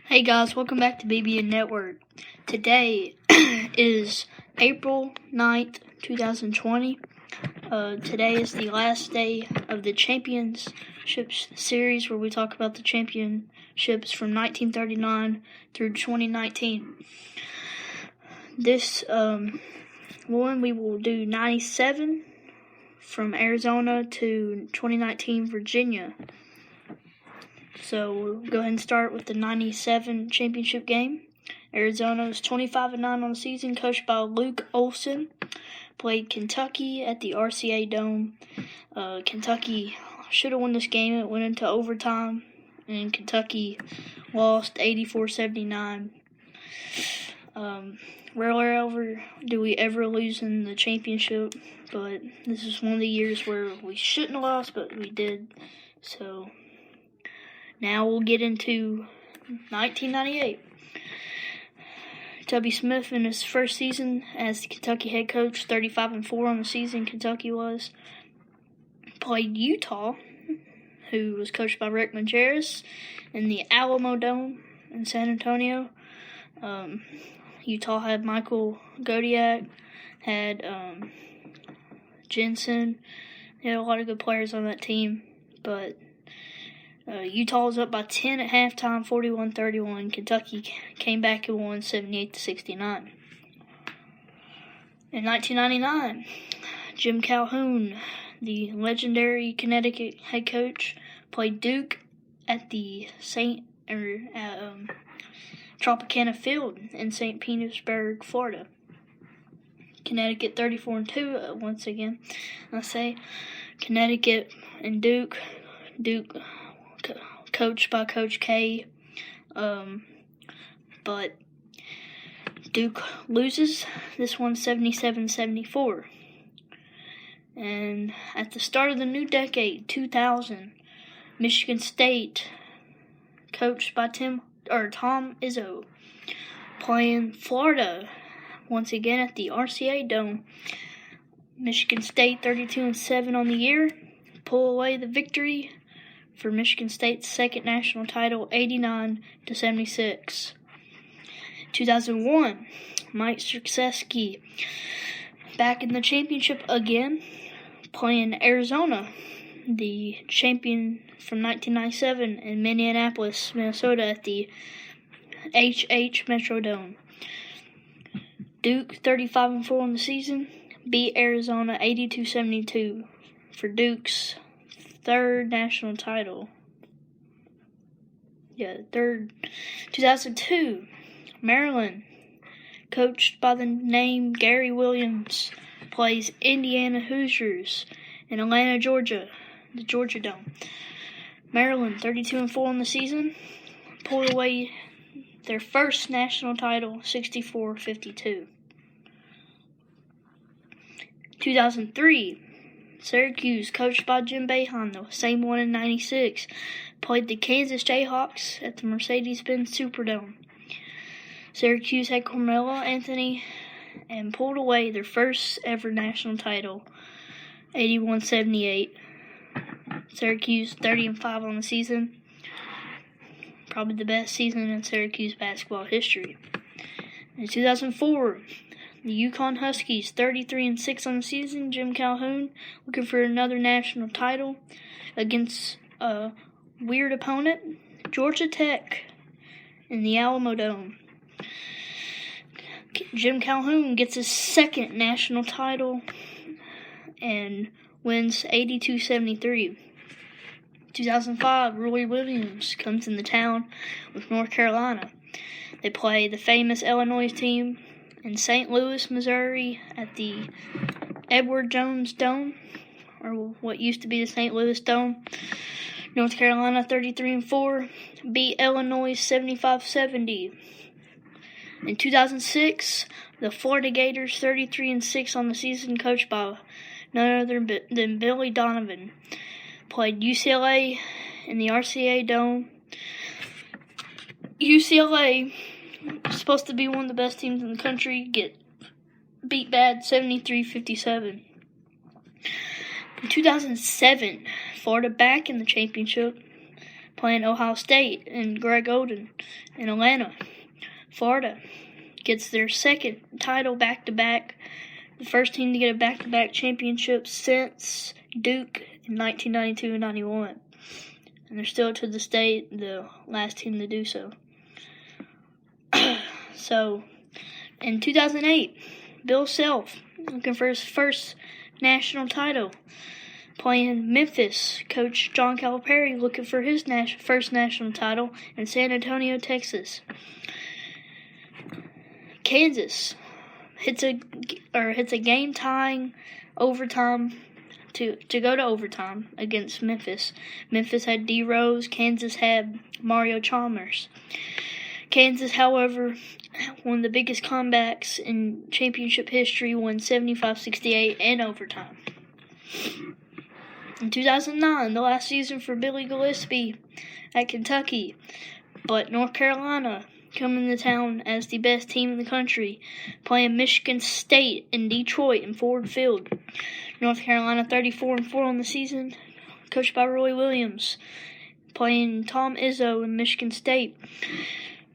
Hey guys, welcome back to BBN Network. Today is April 9th, 2020. Today is the last day of the Championships series where we talk about the championships from 1939 through 2019. This one we will do 97 from Arizona to 2019 Virginia. So we'll go ahead and start with the 97 championship game. Arizona was 25-9 on the season, coached by Luke Olson. Played Kentucky at the RCA Dome. Kentucky should have won this game. It went into overtime, and Kentucky lost 84-79. Rarely ever do we ever lose in the championship, but this is one of the years where we shouldn't have lost, but we did. So now we'll get into 1998. Tubby Smith in his first season as the Kentucky head coach, 35-4 on the season. Kentucky was played Utah, who was coached by Rick Majerus, in the Alamo Dome in San Antonio. Utah had Michael Godiak, had Jensen. They had a lot of good players on that team, but Utah was up by 10 at halftime, 41-31. Kentucky came back and won 78-69. In 1999, Jim Calhoun, the legendary Connecticut head coach, played Duke at the Tropicana Field in St. Petersburg, Florida. Connecticut 34-2 once again. I say Connecticut and Duke coached by Coach K, but Duke loses this one 77-74. And at the start of the new decade, 2000, Michigan State, coached by Tom Izzo, playing Florida once again at the RCA Dome. Michigan State 32-7 on the year, pull away the victory for Michigan State's second national title, 89-76. 2001, Mike Krzyzewski back in the championship again, playing Arizona, the champion from 1997 in Minneapolis, Minnesota at the HH Metrodome. Duke 35-4 on the season, beat Arizona 82-72 for Duke's third national title. 2002, Maryland, coached by the name Gary Williams, plays Indiana Hoosiers in Atlanta, Georgia, the Georgia Dome. Maryland, 32-4 on the season, pulled away their first national title, 64-52. 2003, Syracuse, coached by Jim Boeheim, the same one in 96, played the Kansas Jayhawks at the Mercedes-Benz Superdome. Syracuse had Carmelo Anthony and pulled away their first ever national title, 81-78. Syracuse 30-5 on the season, probably the best season in Syracuse basketball history. In 2004, the UConn Huskies, 33-6 on the season. Jim Calhoun looking for another national title against a weird opponent, Georgia Tech, in the Alamo Dome. Jim Calhoun gets his second national title and wins 82-73. 2005, Roy Williams comes in the town with North Carolina. They play the famous Illinois team in St. Louis, Missouri at the Edward Jones Dome, or what used to be the St. Louis Dome. North Carolina 33-4 beat Illinois 75-70. In 2006, the Florida Gators 33-6 on the season, coached by none other than Billy Donovan, played UCLA in the RCA Dome. UCLA, supposed to be one of the best teams in the country, get beat bad 73-57. In 2007, Florida back in the championship, playing Ohio State and Greg Oden in Atlanta. Florida gets their second title back-to-back, the first team to get a back-to-back championship since Duke in 1992 and 91. And they're still to this day the last team to do so. So, in 2008, Bill Self looking for his first national title, playing Memphis. Coach John Calipari looking for his first national title in San Antonio, Texas. Kansas hits a game-tying overtime to go to overtime against Memphis. Memphis had D. Rose. Kansas had Mario Chalmers. Kansas, however, one of the biggest comebacks in championship history, won 75-68 in overtime. In 2009, the last season for Billy Gillispie at Kentucky, but North Carolina coming to town as the best team in the country, playing Michigan State in Detroit in Ford Field. North Carolina 34-4 on the season, coached by Roy Williams, playing Tom Izzo in Michigan State.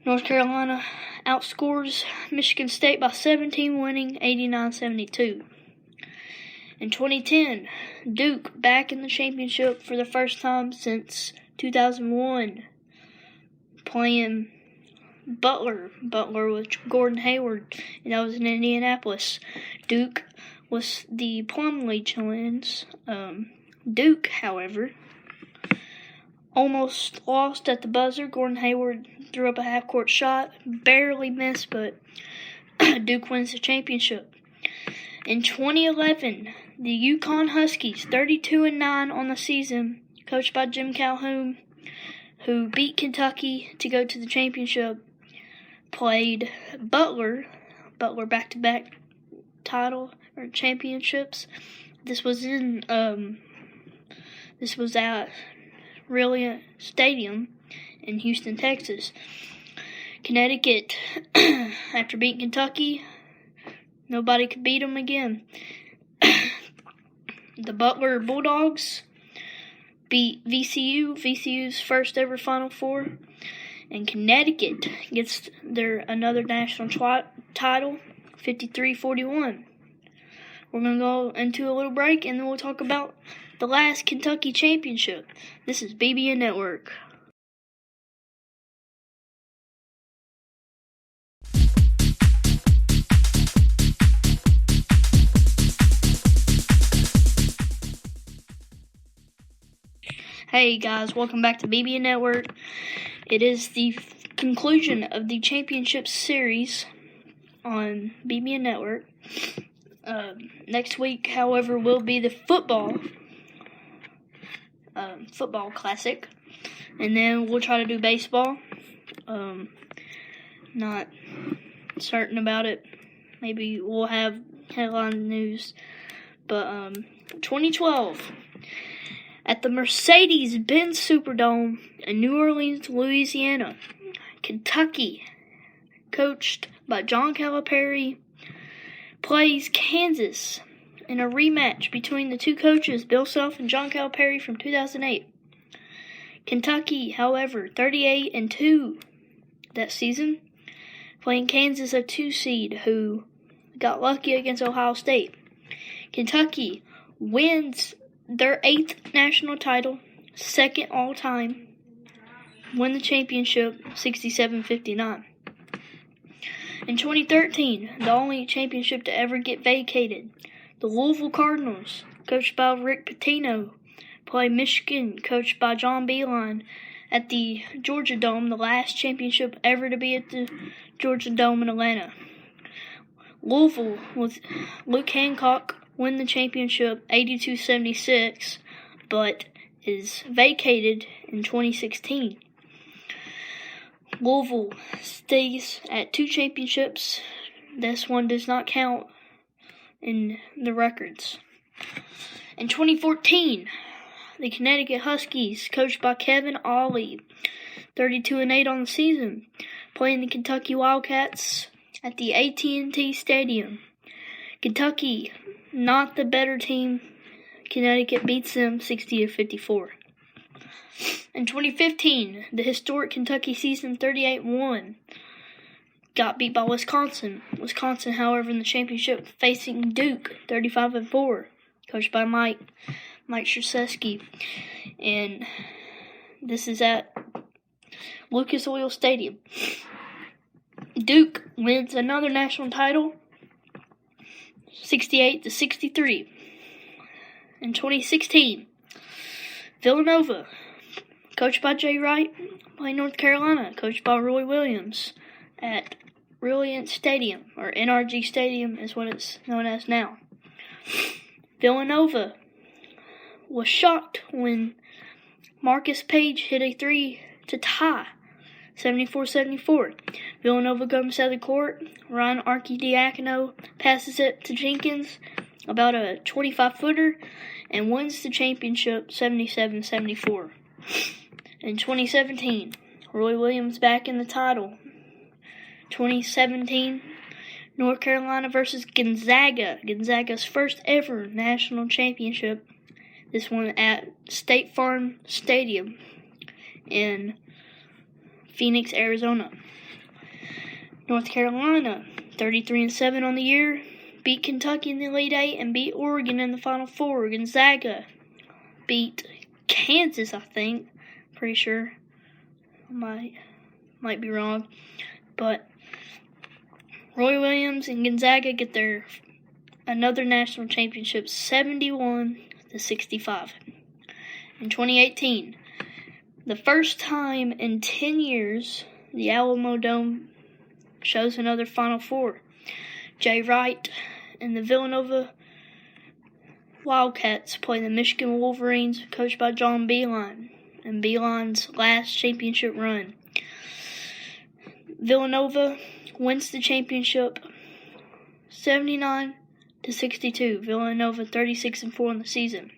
North Carolina outscores Michigan State by 17, winning 89-72. In 2010, Duke back in the championship for the first time since 2001, playing Butler with Gordon Hayward, and that was in Indianapolis. Duke was the Plumlee Twins. Duke, however, almost lost at the buzzer. Gordon Hayward threw up a half-court shot, barely missed, but Duke wins the championship. In 2011, the UConn Huskies, 32-9 on the season, coached by Jim Calhoun, who beat Kentucky to go to the championship, played Butler back-to-back title or championships. This was at Reliant Stadium in Houston, Texas. Connecticut, after beating Kentucky, nobody could beat them again. The Butler Bulldogs beat VCU's first ever Final Four, and Connecticut gets another national title, 53-41. We're going to go into a little break, and then we'll talk about the last Kentucky championship. This is BBN Network. Hey guys, welcome back to BBN Network. It is the conclusion of the championship series on BBN Network. Next week, however, will be the football classic, and then we'll try to do baseball. Not certain about it. Maybe we'll have headline news, but 2012. At the Mercedes-Benz Superdome in New Orleans, Louisiana, Kentucky, coached by John Calipari, plays Kansas in a rematch between the two coaches, Bill Self and John Calipari, from 2008. Kentucky, however, 38-2 that season, playing Kansas, a 2 seed who got lucky against Ohio State. Kentucky wins their 8th national title, second all-time, win the championship 67-59. In 2013, the only championship to ever get vacated, the Louisville Cardinals, coached by Rick Pitino, play Michigan, coached by John Beilein, at the Georgia Dome, the last championship ever to be at the Georgia Dome in Atlanta. Louisville, with Luke Hancock, win the championship 82-76, but is vacated in 2016. Louisville stays at 2 championships. This one does not count in the records. In 2014, the Connecticut Huskies, coached by Kevin Ollie, 32-8 on the season, playing the Kentucky Wildcats at the AT&T Stadium. Kentucky, not the better team. Connecticut beats them 60-54. In 2015, the historic Kentucky season 38-1 got beat by Wisconsin. Wisconsin, however, in the championship facing Duke 35-4, coached by Mike Krzyzewski. And this is at Lucas Oil Stadium. Duke wins another national title, 68-63. In 2016, Villanova, coached by Jay Wright, playing North Carolina, coached by Roy Williams, at Reliant Stadium, or NRG Stadium is what it's known as now. Villanova was shocked when Marcus Page hit a three to tie, 74-74. Villanova comes out of the court. Ryan Arcidiacono passes it to Jenkins, about a 25-footer, and wins the championship 77-74. In 2017, Roy Williams back in the title. 2017, North Carolina versus Gonzaga. Gonzaga's first ever national championship. This one at State Farm Stadium in Phoenix, Arizona. North Carolina, 33-7 on the year, beat Kentucky in the Elite Eight and beat Oregon in the Final Four. Gonzaga beat Kansas, I think. Pretty sure. I might be wrong. But Roy Williams and Gonzaga get their another national championship, 71-65. In 2018, the first time in 10 years, the Alamo Dome shows another Final Four. Jay Wright and the Villanova Wildcats play the Michigan Wolverines, coached by John Beilein, and Beilein's last championship run. Villanova wins the championship 79-62. Villanova 36-4 in the season.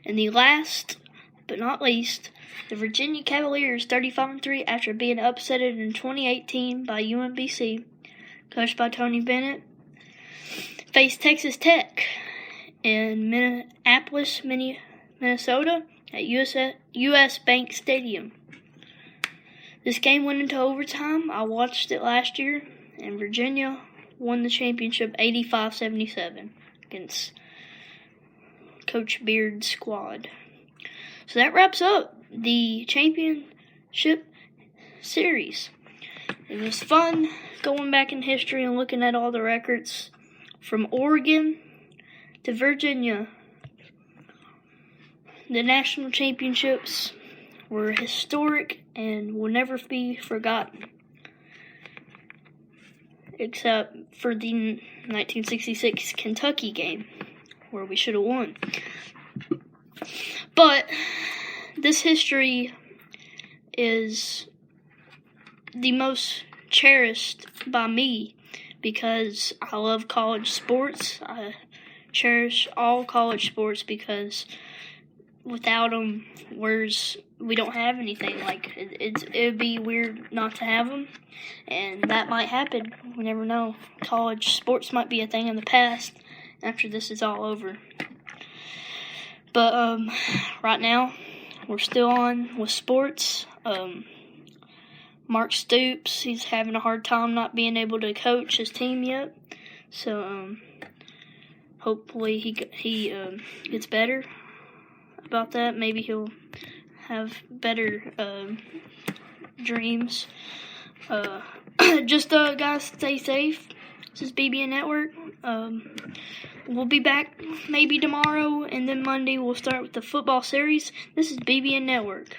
And the last but not least, the Virginia Cavaliers 35-3 after being upsetted in 2018 by UMBC, coached by Tony Bennett, faced Texas Tech in Minneapolis, Minnesota at US Bank Stadium. This game went into overtime. I watched it last year, and Virginia won the championship 85-77 against Coach Beard's squad. So that wraps up the championship series. It was fun going back in history and looking at all the records from Oregon to Virginia. The national championships were historic and will never be forgotten, except for the 1966 Kentucky game where we should have won. But this history is the most cherished by me because I love college sports. I cherish all college sports because without them, we don't have anything. Like, it'd be weird not to have them, and that might happen. We never know. College sports might be a thing in the past after this is all over. But right now, we're still on with sports. Mark Stoops, he's having a hard time not being able to coach his team yet. So hopefully he gets better about that. Maybe he'll have better dreams. Guys, stay safe. This is BBN Network. We'll be back maybe tomorrow, and then Monday we'll start with the football series. This is BBN Network.